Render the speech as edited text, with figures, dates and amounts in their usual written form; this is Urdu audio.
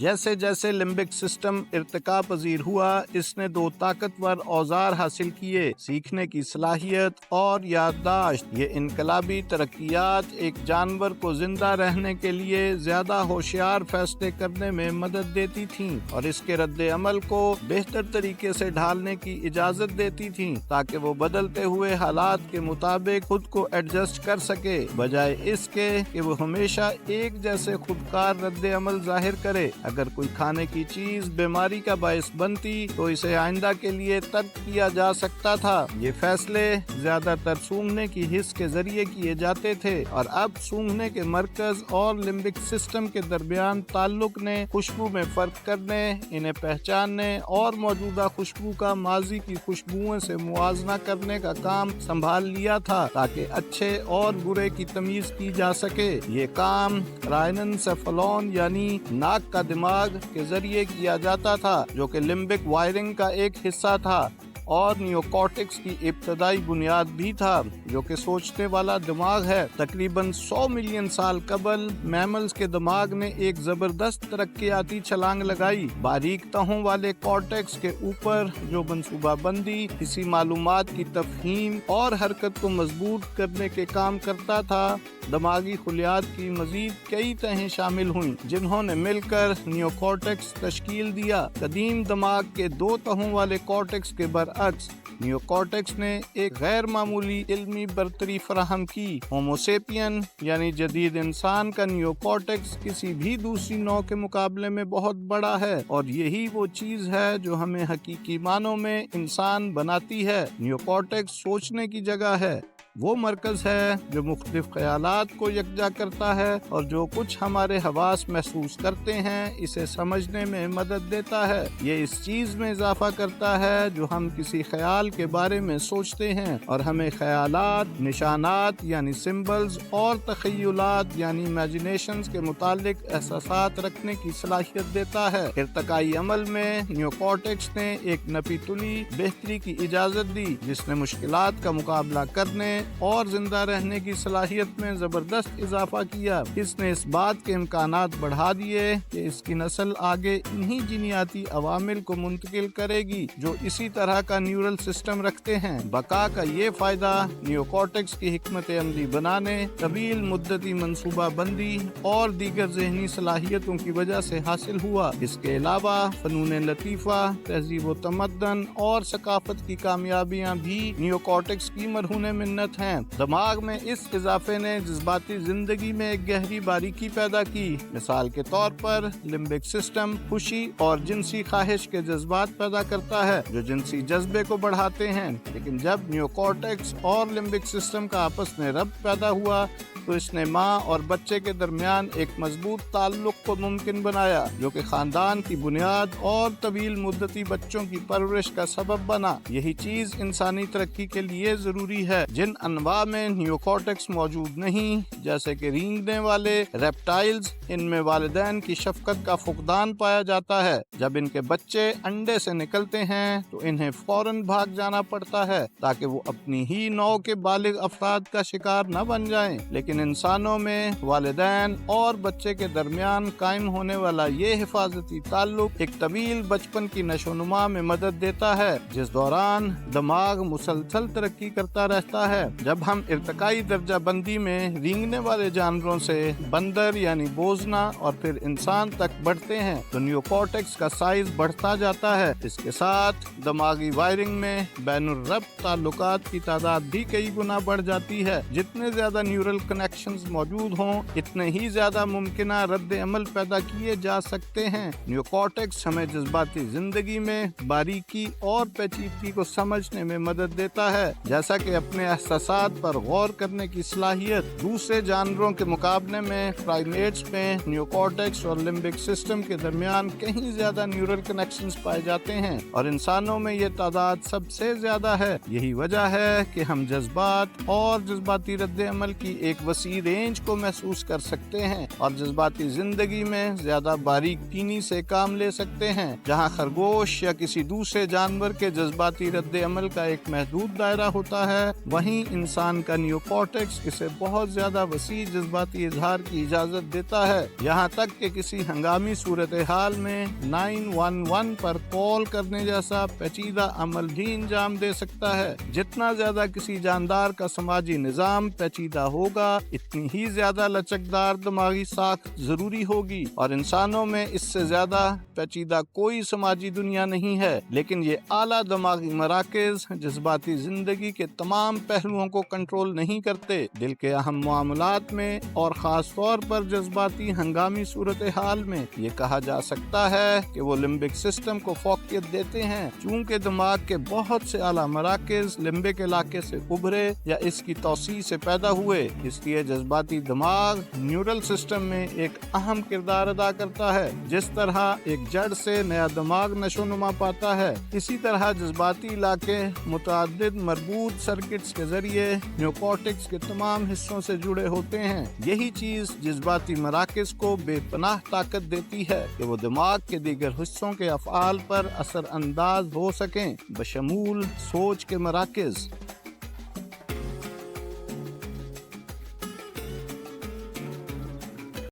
جیسے جیسے لمبک سسٹم ارتقا پذیر ہوا، اس نے دو طاقتور اوزار حاصل کیے: سیکھنے کی صلاحیت اور یادداشت۔ یہ انقلابی ترقیات ایک جانور کو زندہ رہنے کے لیے زیادہ ہوشیار فیصلے کرنے میں مدد دیتی تھیں اور اس کے رد عمل کو بہتر طریقے سے ڈھالنے کی اجازت دیتی تھیں تاکہ وہ بدلتے ہوئے حالات کے مطابق خود کو ایڈجسٹ کر سکے، بجائے اس کے کہ وہ ہمیشہ ایک جیسے خودکار رد عمل ظاہر کرے۔ اگر کوئی کھانے کی چیز بیماری کا باعث بنتی تو اسے آئندہ کے لیے ترک کیا جا سکتا تھا۔ یہ فیصلے زیادہ تر سونگھنے کی حس کے ذریعے کیے جاتے تھے، اور اب سونگھنے کے مرکز اور لمبک سسٹم کے درمیان تعلق نے خوشبو میں فرق کرنے، انہیں پہچاننے اور موجودہ خوشبو کا ماضی کی خوشبوؤں سے موازنہ کرنے کا کام سنبھال لیا تھا تاکہ اچھے اور برے کی تمیز کی جا سکے۔ یہ کام رائننسیفالون یعنی ناک کا دماغ کے ذریعے کیا جاتا تھا، جو کہ لمبک وائرنگ کا ایک حصہ تھا اور نیوکارٹکس کی ابتدائی بنیاد بھی تھا، جو کہ سوچنے والا دماغ ہے۔ تقریباً 100 ملین سال قبل میملز کے دماغ نے ایک زبردست ترقیاتی چھلانگ لگائی۔ باریک تہوں والے کارٹیکس کے اوپر جو منصوبہ بندی، حسی معلومات کی تفہیم اور حرکت کو مضبوط کرنے کے کام کرتا تھا، دماغی خلیات کی مزید کئی تہیں شامل ہوئیں جنہوں نے مل کر نیوکارٹکس تشکیل دیا۔ قدیم دماغ کے 2 تہوں والے کارٹیکس کے برعکس نیوکارٹکس نے ایک غیر معمولی علمی برتری فراہم کی۔ ہوموسیپین یعنی جدید انسان کا نیوکارٹکس کسی بھی دوسری نوع کے مقابلے میں بہت بڑا ہے، اور یہی وہ چیز ہے جو ہمیں حقیقی معنوں میں انسان بناتی ہے۔ نیوکارٹکس سوچنے کی جگہ ہے، وہ مرکز ہے جو مختلف خیالات کو یکجا کرتا ہے اور جو کچھ ہمارے حواس محسوس کرتے ہیں اسے سمجھنے میں مدد دیتا ہے۔ یہ اس چیز میں اضافہ کرتا ہے جو ہم کسی خیال کے بارے میں سوچتے ہیں، اور ہمیں خیالات، نشانات یعنی سمبلز اور تخیلات یعنی امیجنیشنز کے متعلق احساسات رکھنے کی صلاحیت دیتا ہے۔ ارتقائی عمل میں نیوکارٹکس نے ایک نپی تلی بہتری کی اجازت دی جس نے مشکلات کا مقابلہ کرنے اور زندہ رہنے کی صلاحیت میں زبردست اضافہ کیا۔ اس نے اس بات کے امکانات بڑھا دیے کہ اس کی نسل آگے انہی جینیاتی عوامل کو منتقل کرے گی جو اسی طرح کا نیورل سسٹم رکھتے ہیں۔ بقا کا یہ فائدہ نیوکارٹکس کی حکمت عملی بنانے، طویل مدتی منصوبہ بندی اور دیگر ذہنی صلاحیتوں کی وجہ سے حاصل ہوا۔ اس کے علاوہ فنون لطیفہ، تہذیب و تمدن اور ثقافت کی کامیابیاں بھی نیوکارٹکس کی مرہون منت ہیں۔ دماغ میں اس اضافے نے جذباتی زندگی میں ایک گہری باریکی پیدا کی۔ مثال کے طور پر لمبک سسٹم خوشی اور جنسی خواہش کے جذبات پیدا کرتا ہے جو جنسی جذبے کو بڑھاتے ہیں، لیکن جب نیوکارٹکس اور لمبک سسٹم کا آپس میں ربط پیدا ہوا تو اس نے ماں اور بچے کے درمیان ایک مضبوط تعلق کو ممکن بنایا جو کہ خاندان کی بنیاد اور طویل مدتی بچوں کی پرورش کا سبب بنا۔ یہی چیز انسانی ترقی کے لیے ضروری ہے۔ جن انواع میں نیوکارٹکس موجود نہیں، جیسے کہ رینگنے والے ریپٹائلز، ان میں والدین کی شفقت کا فقدان پایا جاتا ہے۔ جب ان کے بچے انڈے سے نکلتے ہیں تو انہیں فوراً بھاگ جانا پڑتا ہے تاکہ وہ اپنی ہی نوع کے بالغ افراد کا شکار نہ بن جائیں، لیکن انسانوں میں والدین اور بچے کے درمیان قائم ہونے والا یہ حفاظتی تعلق ایک طویل بچپن کی نشو و نما میں مدد دیتا ہے جس دوران دماغ مسلسل ترقی کرتا رہتا ہے۔ جب ہم ارتقائی درجہ بندی میں رینگنے والے جانوروں سے بندر یعنی بوزنا اور پھر انسان تک بڑھتے ہیں تو نیوکارٹکس کا سائز بڑھتا جاتا ہے۔ اس کے ساتھ دماغی وائرنگ میں بین الربط تعلقات کی تعداد بھی کئی گنا بڑھ جاتی ہے۔ جتنے زیادہ نیورل کنیکشنز موجود ہوں اتنے ہی زیادہ ممکنہ رد عمل پیدا کیے جا سکتے ہیں۔ نیوکارٹکس ہمیں جذباتی زندگی میں باریکی اور پیچیدگی کو سمجھنے میں مدد دیتا ہے، جیسا کہ اپنے احساسات پر غور کرنے کی صلاحیت۔ دوسرے جانوروں کے مقابلے میں پرائمیٹس میں نیوکارٹکس اور لمبک سسٹم کے درمیان کہیں زیادہ نیورل کنیکشنز پائے جاتے ہیں اور انسانوں میں یہ تعداد سب سے زیادہ ہے۔ یہی وجہ ہے کہ ہم جذبات اور جذباتی رد عمل کی ایک وسیع رینج کو محسوس کر سکتے ہیں اور جذباتی زندگی میں زیادہ باریک بینی سے کام لے سکتے ہیں۔ جہاں خرگوش یا کسی دوسرے جانور کے جذباتی رد عمل کا ایک محدود دائرہ ہوتا ہے، وہیں انسان کا نیوکورٹیکس اسے بہت زیادہ وسیع جذباتی اظہار کی اجازت دیتا ہے، یہاں تک کہ کسی ہنگامی صورتحال میں 911 پر کال کرنے جیسا پیچیدہ عمل بھی انجام دے سکتا ہے۔ جتنا زیادہ کسی جاندار کا سماجی نظام پیچیدہ ہوگا، اتنی ہی زیادہ لچکدار دماغی ساخت ضروری ہوگی، اور انسانوں میں اس سے زیادہ پیچیدہ کوئی سماجی دنیا نہیں ہے۔ لیکن یہ اعلیٰ دماغی مراکز جذباتی زندگی کے تمام پہلوؤں کو کنٹرول نہیں کرتے۔ دل کے اہم معاملات میں اور خاص طور پر جذباتی ہنگامی صورتحال میں یہ کہا جا سکتا ہے کہ وہ لمبک سسٹم کو فوقیت دیتے ہیں۔ چونکہ دماغ کے بہت سے اعلیٰ مراکز لمبک علاقے سے ابھرے یا اس کی توسیع سے پیدا ہوئے، اس لیے جذباتی دماغ نیورل سسٹم میں ایک اہم کردار ادا کرتا ہے۔ جس طرح ایک جڑ سے نیا دماغ نشو نما پاتا ہے، اسی طرح جذباتی علاقے متعدد مربوط سرکٹس کے ذریعے نیوکورٹکس کے تمام حصوں سے جڑے ہوتے ہیں۔ یہی چیز جذباتی مراکز کو بے پناہ طاقت دیتی ہے کہ وہ دماغ کے دیگر حصوں کے افعال پر اثر انداز ہو سکیں، بشمول سوچ کے مراکز۔